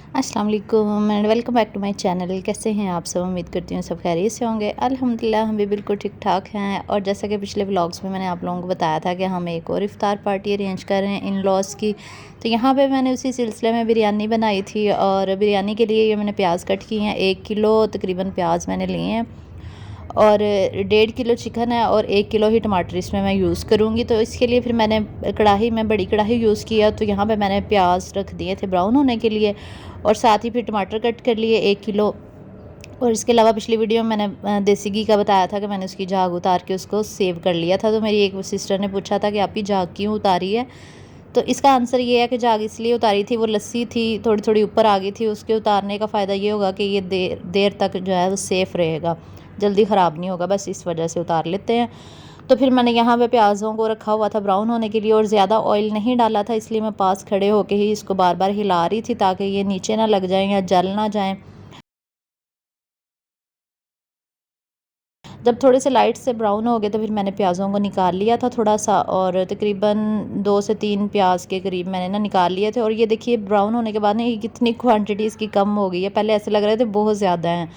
अस्सलाम वालेकुम and welcome back to my channel. कैसे हैं आप सब? उम्मीद करती हूँ सब खैरियत से होंगे। अल्हम्दुलिल्लाह हम भी बिल्कुल ठीक ठाक हैं। और जैसा कि पिछले व्लॉग्स में मैंने आप लोगों को बताया था कि हम एक और इफ्तार पार्टी अरेंज कर रहे हैं इन लॉज की। तो यहाँ पे मैंने उसी सिलसिले में बिरयानी बनाई थी और बिरयानी के लिए ये मैंने प्याज कट किए हैं। 1 किलो तकरीबन प्याज मैंने लिए हैं और 1.5 किलो चिकन है और 1 किलो ही टमाटर इसमें मैं यूज़ करूँगी। तो इसके लिए फिर मैंने कढ़ाई में बड़ी कढ़ाई यूज़ किया। तो यहाँ पे मैंने प्याज रख दिए थे ब्राउन होने के लिए और साथ ही फिर टमाटर कट कर लिए 1 किलो। और इसके अलावा पिछली वीडियो में मैंने देसी घी का बताया था कि मैंने उसकी झाग उतार के उसको सेव कर लिया था। तो मेरी एक सिस्टर ने पूछा था कि आपकी झाग क्यों उतारी है? तो इसका आंसर ये है कि झाग इसलिए उतारी थी, वो लस्सी थी थोड़ी थोड़ी ऊपर आ गई थी। उसके उतारने का फ़ायदा ये होगा कि ये देर देर तक जो है वो सेफ़ रहेगा, जल्दी ख़राब नहीं होगा, बस इस वजह से उतार लेते हैं। तो फिर मैंने यहाँ पे प्याज़ों को रखा हुआ था ब्राउन होने के लिए और ज़्यादा ऑयल नहीं डाला था, इसलिए मैं पास खड़े होके ही इसको बार बार हिला रही थी ताकि ये नीचे ना लग जाएँ या जल ना जाएँ। जब थोड़े से लाइट से ब्राउन हो गए तो फिर मैंने प्याज़ों को निकाल लिया था थोड़ा सा, और तकरीबन 2 से 3 प्याज के करीब मैंने ना निकाल लिए थे। और ये देखिए ब्राउन होने के बाद ना ये कितनी क्वांटिटी इसकी कम हो गई है, पहले ऐसे लग रहे थे बहुत ज़्यादा हैं।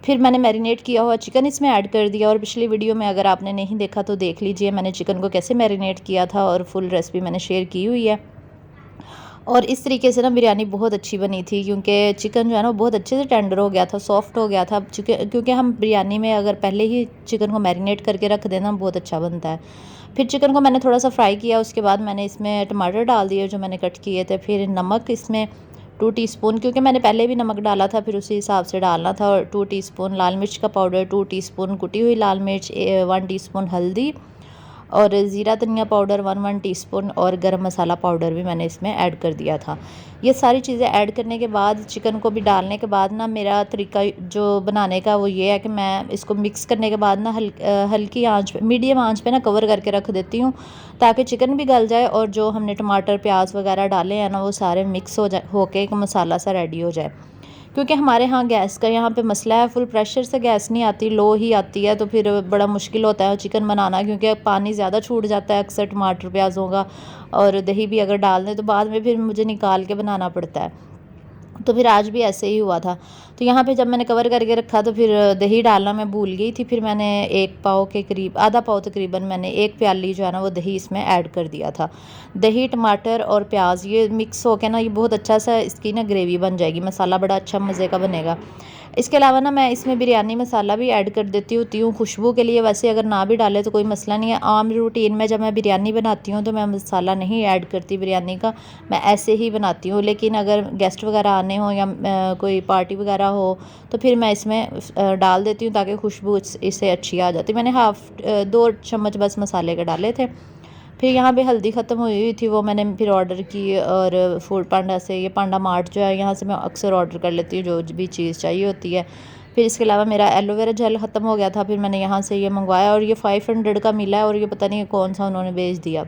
फिर मैंने मैरिनेट किया हुआ चिकन इसमें ऐड कर दिया और पिछली वीडियो में अगर आपने नहीं देखा तो देख लीजिए, मैंने चिकन को कैसे मैरिनेट किया था और फुल रेसिपी मैंने शेयर की हुई है। और इस तरीके से ना बिरयानी बहुत अच्छी बनी थी क्योंकि चिकन जो है ना बहुत अच्छे से टेंडर हो गया था, सॉफ्ट हो गया था। क्योंकि हम बिरयानी में अगर पहले ही चिकन को मैरिनेट करके रख देना बहुत अच्छा बनता है। फिर चिकन को मैंने थोड़ा सा फ्राई किया, उसके बाद मैंने इसमें टमाटर डाल दिए जो मैंने कट किए थे। फिर नमक इसमें 2 टीस्पून, क्योंकि मैंने पहले भी नमक डाला था फिर उसी हिसाब से डालना था। और 2 टीस्पून लाल मिर्च का पाउडर, 2 टीस्पून कुटी हुई लाल मिर्च, 1 टीस्पून हल्दी और ज़ीरा धनिया पाउडर 1 टीस्पून और गरम मसाला पाउडर भी मैंने इसमें ऐड कर दिया था। ये सारी चीज़ें ऐड करने के बाद चिकन को भी डालने के बाद ना मेरा तरीका जो बनाने का वो ये है कि मैं इसको मिक्स करने के बाद ना हल्की आंच पे, मीडियम आंच पे ना कवर करके रख देती हूँ ताकि चिकन भी गल जाए और जो हमने टमाटर प्याज वगैरह डाले हैं ना वो सारे मिक्स हो जाए, होके एक मसाला सा रेडी हो जाए। क्योंकि हमारे यहाँ गैस का यहाँ पे मसला है, फुल प्रेशर से गैस नहीं आती, लो ही आती है। तो फिर बड़ा मुश्किल होता है चिकन बनाना क्योंकि पानी ज़्यादा छूट जाता है अक्सर टमाटर प्याज़ों का। और दही भी अगर डाल दें तो बाद में फिर मुझे निकाल के बनाना पड़ता है। तो फिर आज भी ऐसे ही हुआ था। तो यहाँ पे जब मैंने कवर करके रखा तो फिर दही डालना मैं भूल गई थी। फिर मैंने 1 पाव के करीब, आधा पाव तकरीबन मैंने 1 प्याली जो है ना वो दही इसमें ऐड कर दिया था। दही टमाटर और प्याज ये मिक्स होके ना ये बहुत अच्छा सा इसकी ना ग्रेवी बन जाएगी, मसाला बड़ा अच्छा मज़े का बनेगा। इसके अलावा ना मैं इसमें बिरयानी मसाला भी ऐड कर देती होती हूँ खुशबू के लिए। वैसे अगर ना भी डाले तो कोई मसला नहीं है। आम रूटीन में जब मैं बिरयानी बनाती हूँ तो मैं मसाला नहीं ऐड करती बिरयानी का, मैं ऐसे ही बनाती हूँ। लेकिन अगर गेस्ट वगैरह आने हो या कोई पार्टी वगैरह हो तो फिर मैं इसमें डाल देती हूँ ताकि खुशबू इससे अच्छी आ जाती। मैंने 2 चम्मच बस मसाले के डाले थे। फिर यहाँ पे हल्दी ख़त्म हुई हुई थी, वो मैंने फिर ऑर्डर की और फूड पांडा से, ये पांडा मार्ट जो है यहाँ से मैं अक्सर ऑर्डर कर लेती हूँ जो भी चीज़ चाहिए होती है। फिर इसके अलावा मेरा एलोवेरा जेल ख़त्म हो गया था, फिर मैंने यहाँ से ये मंगवाया और ये 500 का मिला है। और ये पता नहीं कौन सा उन्होंने भेज दिया।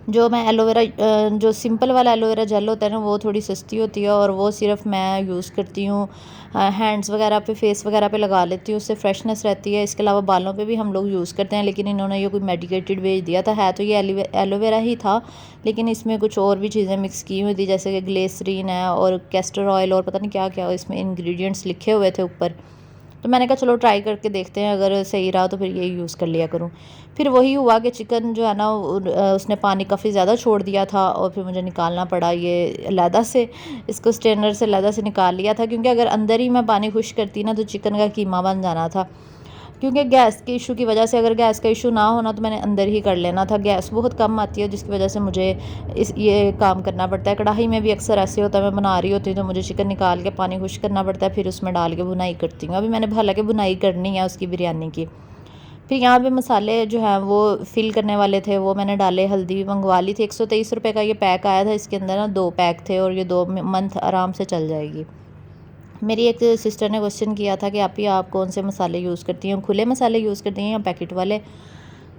जो मैं एलोवेरा जो सिंपल वाला एलोवेरा जेल होता है ना वो थोड़ी सस्ती होती है और वो सिर्फ मैं यूज़ करती हूँ हैंड्स वगैरह पे, फेस वगैरह पे लगा लेती हूँ, उससे फ्रेशनेस रहती है। इसके अलावा बालों पे भी हम लोग यूज़ करते हैं, लेकिन इन्होंने ये कोई मेडिकेटेड भेज दिया था। है तो ये एलोवेरा ही था लेकिन इसमें कुछ और भी चीज़ें मिक्स की हुई थी जैसे कि ग्लिसरीन है और कैस्टर ऑयल और पता नहीं क्या क्या इसमें इंग्रेडिएंट्स लिखे हुए थे ऊपर। तो मैंने कहा चलो ट्राई करके देखते हैं, अगर सही रहा तो फिर यही यूज़ कर लिया करूँ। फिर वही हुआ कि चिकन जो है ना उसने पानी काफ़ी ज़्यादा छोड़ दिया था और फिर मुझे निकालना पड़ा ये अलहदा से, इसको स्ट्रेनर से अलहदा से निकाल लिया था क्योंकि अगर अंदर ही मैं पानी खुश करती ना तो चिकन का कीमा बन जाना था। क्योंकि गैस के इशू की वजह से, अगर गैस का इशू ना होना तो मैंने अंदर ही कर लेना था। गैस बहुत कम आती है जिसकी वजह से मुझे ये काम करना पड़ता है। कढ़ाई में भी अक्सर ऐसे होता है, मैं बना रही होती हूँ तो मुझे चिकन निकाल के पानी खुश करना पड़ता है, फिर उसमें डाल के बुनाई करती हूँ। अभी मैंने हालांकि बुनाई करनी है उसकी बिरयानी की। फिर यहाँ पे मसाले जो हैं वो फिल करने वाले थे वो मैंने डाले, हल्दी भी मंगवा ली थी। 123 रुपये का ये पैक आया था, इसके अंदर ना 2 पैक थे और ये 2 मंथ आराम से चल जाएगी। मेरी एक सिस्टर ने क्वेश्चन किया था कि आप कौन से मसाले यूज़ करती हैं, खुले मसाले यूज़ करती हैं या पैकेट वाले?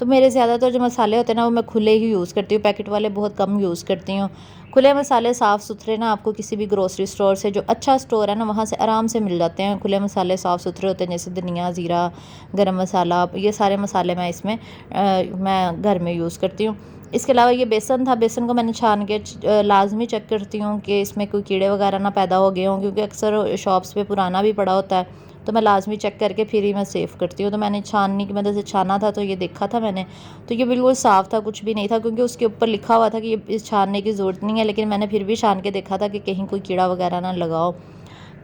तो मेरे ज़्यादातर जो मसाले होते हैं ना वो मैं खुले ही यूज़ करती हूँ, पैकेट वाले बहुत कम यूज़ करती हूँ। खुले मसाले साफ़ सुथरे ना आपको किसी भी ग्रोसरी स्टोर से, जो अच्छा स्टोर है ना वहाँ से आराम से मिल जाते हैं। खुले मसाले साफ़ सुथरे होते हैं जैसे धनिया, ज़ीरा, गरम मसाला, ये सारे मसाले मैं इसमें मैं घर में यूज़ करती हूँ। इसके अलावा ये बेसन था, बेसन को मैंने छान के लाज़मी चेक करती हूँ कि इसमें कोई कीड़े वगैरह ना पैदा हो गए हों, क्योंकि अक्सर शॉप्स पे पुराना भी पड़ा होता है, तो मैं लाज़मी चेक करके फिर ही मैं सेव करती हूँ। तो मैंने छाननी की मदद से छाना था, तो ये देखा था मैंने, तो ये बिल्कुल साफ़ था, कुछ भी नहीं था, क्योंकि उसके ऊपर लिखा हुआ था कि ये इस छानने की ज़रूरत नहीं है, लेकिन मैंने फिर भी छान के देखा था कि कहीं कोई कीड़ा वगैरह ना लगा हो।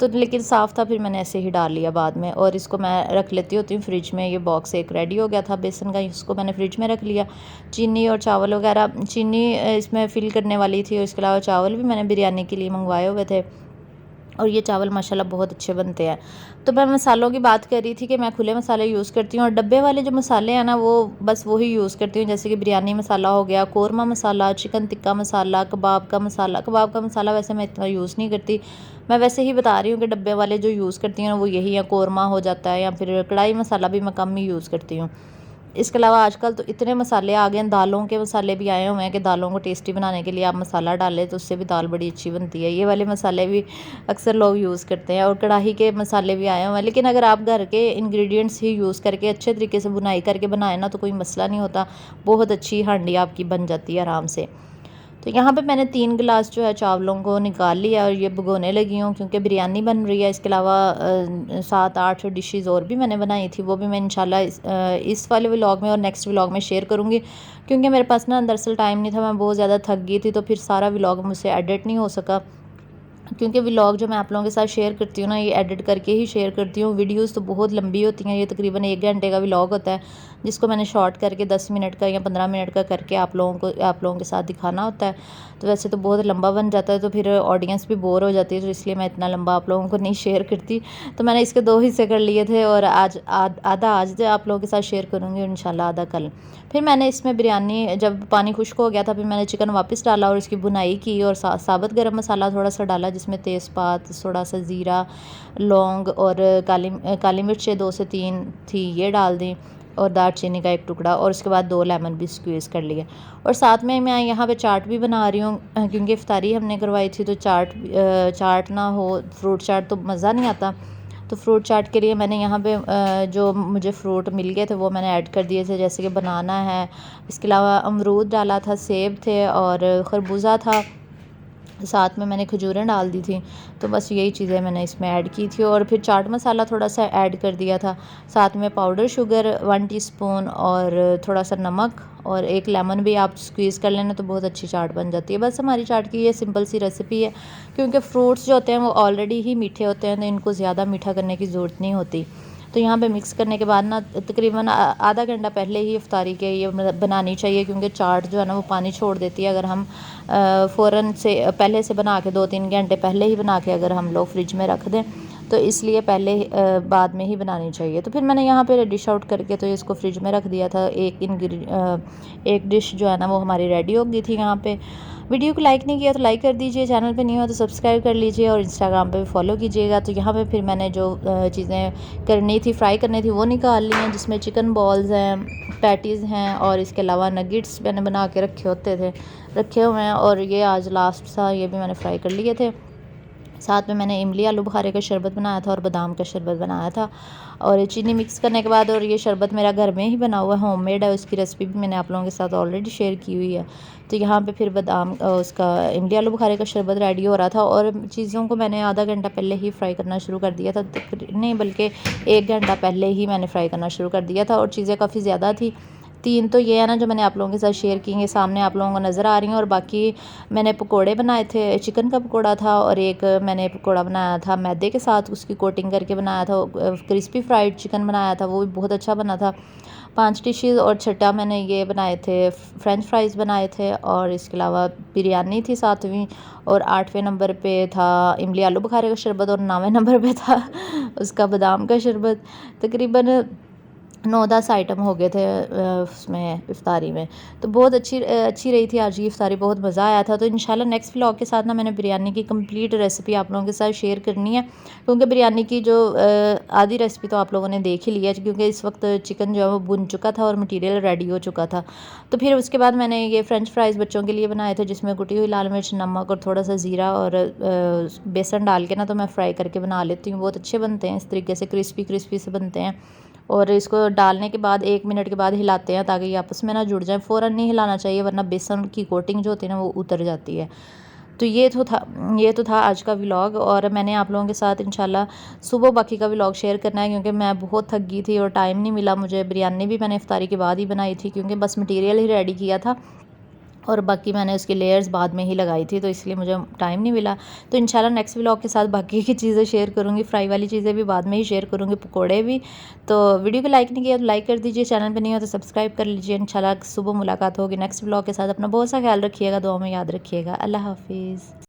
तो लेकिन साफ़ था, फिर मैंने ऐसे ही डाल लिया बाद में, और इसको मैं रख लेती होती हूँ फ्रिज में। ये बॉक्स एक रेडी हो गया था बेसन का, इसको मैंने फ्रिज में रख लिया। चीनी और चावल वगैरह, चीनी इसमें फ़िल करने वाली थी, और इसके अलावा चावल भी मैंने बिरयानी के लिए मंगवाए हुए थे, और ये चावल माशाल्लाह बहुत अच्छे बनते हैं। तो मैं मसालों की बात कर रही थी कि मैं खुले मसाले यूज़ करती हूँ, और डब्बे वाले जो मसाले हैं ना, वो बस वही यूज़ करती हूँ, जैसे कि बिरयानी मसाला हो गया, कौरमा मसाला, चिकन टिक्का मसाला, कबाब का मसाला। कबाब का मसाला वैसे मैं इतना यूज़ नहीं करती, मैं वैसे ही बता रही हूँ कि डब्बे वाले जो यूज़ करती हूँ वो यही है, कौरमा हो जाता है, या फिर कढ़ाई मसाला भी मैं कम ही यूज़ करती हूँ। इसके अलावा आजकल तो इतने मसाले आ गए हैं, दालों के मसाले भी आए हुए हैं कि दालों को टेस्टी बनाने के लिए आप मसाला डालें तो उससे भी दाल बड़ी अच्छी बनती है। ये वाले मसाले भी अक्सर लोग यूज़ करते हैं, और कढ़ाई के मसाले भी आए हुए हैं। लेकिन अगर आप घर के इंग्रेडिएंट्स ही यूज़ करके अच्छे तरीके से बुनाई करके बनाएं ना, तो कोई मसला नहीं होता, बहुत अच्छी हांडी आपकी बन जाती है आराम से। तो यहाँ पे मैंने 3 गिलास जो है चावलों को निकाल लिया, और ये भगोने लगी हूँ, क्योंकि बिरयानी बन रही है। इसके अलावा 7-8 डिशेज़ और भी मैंने बनाई थी, वो भी मैं इंशाल्लाह इस वाले व्लॉग में और नेक्स्ट व्लॉग में शेयर करूँगी, क्योंकि मेरे पास ना दरअसल टाइम नहीं था, मैं बहुत ज़्यादा थक गई थी, तो फिर सारा व्लॉग मुझसे एडिट नहीं हो सका। क्योंकि व्लॉग जो मैं आप लोगों के साथ शेयर करती हूँ ना, ये एडिट करके ही शेयर करती हूँ। वीडियोस तो बहुत लंबी होती हैं, ये तकरीबन 1 घंटे का व्लॉग होता है, जिसको मैंने शॉर्ट करके 10 मिनट का या 15 मिनट का करके आप लोगों के साथ दिखाना होता है। तो वैसे तो बहुत लंबा बन जाता है, तो फिर ऑडियंस भी बोर हो जाती है, तो इसलिए मैं इतना लंबा आप लोगों को नहीं शेयर करती। तो मैंने इसके 2 हिस्से कर लिए थे, और आज आधा आज आप लोगों के साथ शेयर करूँगी, और इंशाल्लाह आधा कल। फिर मैंने इसमें बिरयानी, जब पानी खुश्क हो गया था, फिर मैंने चिकन वापस डाला और इसकी बुनाई की, और साबुत गरम मसाला थोड़ा सा डाला, जिसमें तेज़पात, थोड़ा सा ज़ीरा, लौंग, और काली मिर्चें 2 से 3 थी, ये डाल दी, और दालचीनी का 1 टुकड़ा, और उसके बाद 2 लेमन भी स्क्वीज़ कर लिए। और साथ में मैं यहाँ पे चाट भी बना रही हूँ, क्योंकि इफ्तारी हमने करवाई थी, तो चाट ना हो, फ्रूट चाट तो मज़ा नहीं आता। तो फ्रूट चाट के लिए मैंने यहाँ पे जो मुझे फ्रूट मिल गए थे वो मैंने ऐड कर दिए थे, जैसे कि बनाना है, इसके अलावा अमरूद डाला था, सेब थे, और खरबूजा था, साथ में मैंने खजूरें डाल दी थी। तो बस यही चीज़ें मैंने इसमें ऐड की थी, और फिर चाट मसाला थोड़ा सा ऐड कर दिया था, साथ में पाउडर शुगर 1 टीस्पून, और थोड़ा सा नमक, और 1 लेमन भी आप स्क्वीज़ कर लेना, तो बहुत अच्छी चाट बन जाती है। बस हमारी चाट की ये सिंपल सी रेसिपी है, क्योंकि फ्रूट्स जो होते हैं वो ऑलरेडी ही मीठे होते हैं, तो इनको ज़्यादा मीठा करने की ज़रूरत नहीं होती। तो यहाँ पे मिक्स करने के बाद ना, तकरीबन आधा घंटा पहले ही इफ्तारी के ये बनानी चाहिए, क्योंकि चाट जो है ना वो पानी छोड़ देती है। अगर हम फ़ौरन से पहले से बना के 2-3 घंटे पहले ही बना के अगर हम लोग फ्रिज में रख दें, तो इसलिए पहले बाद में ही बनानी चाहिए। तो फिर मैंने यहाँ पे डिश आउट करके तो इसको फ्रिज में रख दिया था। एक डिश जो है ना वो हमारी रेडी हो गई थी यहाँ पे। वीडियो को लाइक नहीं किया तो लाइक कर दीजिए, चैनल पे नहीं हो तो सब्सक्राइब कर लीजिए, और इंस्टाग्राम पे भी फॉलो कीजिएगा। तो यहाँ पे फिर मैंने जो चीज़ें करनी थी, फ्राई करनी थी, वो निकाल ली हैं, जिसमें चिकन बॉल्स हैं, पैटीज़ हैं, और इसके अलावा नगेट्स मैंने बना के रखे हुए हैं, और ये आज लास्ट था, ये भी मैंने फ्राई कर लिए थे। साथ में मैंने इमली आलू बुखारे का शरबत बनाया था, और बादाम का शरबत बनाया था, और चीनी मिक्स करने के बाद, और ये शरबत मेरा घर में ही बना हुआ होममेड है, उसकी रेसिपी भी मैंने आप लोगों के साथ ऑलरेडी शेयर की हुई है। तो यहाँ पे फिर बादाम उसका इमली आलू बुखारे का शरबत रेडी हो रहा था, और चीज़ों को मैंने आधा घंटा पहले ही फ्राई करना शुरू कर दिया था, नहीं बल्कि 1 घंटा पहले ही मैंने फ्राई करना शुरू कर दिया था, और चीज़ें काफ़ी ज़्यादा थी। 3 तो ये है ना जो मैंने आप लोगों के साथ शेयर की हैं, सामने आप लोगों को नज़र आ रही हैं, और बाकी मैंने पकोड़े बनाए थे, चिकन का पकोड़ा था, और एक मैंने पकोड़ा बनाया था मैदे के साथ, उसकी कोटिंग करके बनाया था, क्रिस्पी फ्राइड चिकन बनाया था, वो भी बहुत अच्छा बना था। 5 डिशेज़, और छठा मैंने ये बनाए थे, फ्रेंच फ्राइज़ बनाए थे, और इसके अलावा बिरयानी थी 7वीं, और 8वें नंबर पे था इमली आलू बुखारे का शरबत, और 9वें नंबर पे था उसका बादाम का शरबत। तकरीबन 9-10 आइटम हो गए थे उसमें इफ्तारी में। तो बहुत अच्छी रही थी आज की इफ्तारी, बहुत मज़ा आया था। तो इंशाल्लाह नेक्स्ट व्लॉग के साथ ना मैंने बिरयानी की कंप्लीट रेसिपी आप लोगों के साथ शेयर करनी है, क्योंकि बिरयानी की जो आधी रेसिपी तो आप लोगों ने देख ही ली है, क्योंकि इस वक्त चिकन जो है वो भुन चुका था और मटीरियल रेडी हो चुका था। तो फिर उसके बाद मैंने ये फ्रेंच फ्राइज़ बच्चों के लिए बनाए थे, जिसमें कुटी हुई लाल मिर्च, नमक, और थोड़ा सा ज़ीरा, और बेसन डाल के ना तो मैं फ्राई करके बना लेती हूँ, बहुत अच्छे बनते हैं, इस तरीके से क्रिस्पी क्रिस्पी से बनते हैं, और इसको डालने के बाद 1 मिनट के बाद हिलाते हैं ताकि ये आपस में ना जुड़ जाए। फ़ौरन नहीं हिलाना चाहिए वरना बेसन की कोटिंग जो होती है ना वो उतर जाती है। तो ये तो था आज का व्लॉग, और मैंने आप लोगों के साथ इंशाल्लाह सुबह बाकी का व्लॉग शेयर करना है, क्योंकि मैं बहुत थक गई थी और टाइम नहीं मिला मुझे। बिरयानी भी मैंने इफ्तारी के बाद ही बनाई थी, क्योंकि बस मटेरियल ही रेडी किया था और बाकी मैंने उसकी लेयर्स बाद में ही लगाई थी, तो इसलिए मुझे टाइम नहीं मिला। तो इंशाल्लाह नेक्स्ट व्लॉग के साथ बाकी की चीज़ें शेयर करूँगी, फ्राई वाली चीज़ें भी बाद में ही शेयर करूँगी, पकोड़े भी। तो वीडियो को लाइक नहीं किया तो लाइक कर दीजिए, चैनल पे नहीं हो तो सब्सक्राइब कर लीजिए। इंशाल्लाह सुबह मुलाकात होगी नेक्स्ट व्लॉग के साथ। अपना बहुत सा ख्याल रखिएगा, दुआ में याद रखिएगा। अल्लाह हाफिज़।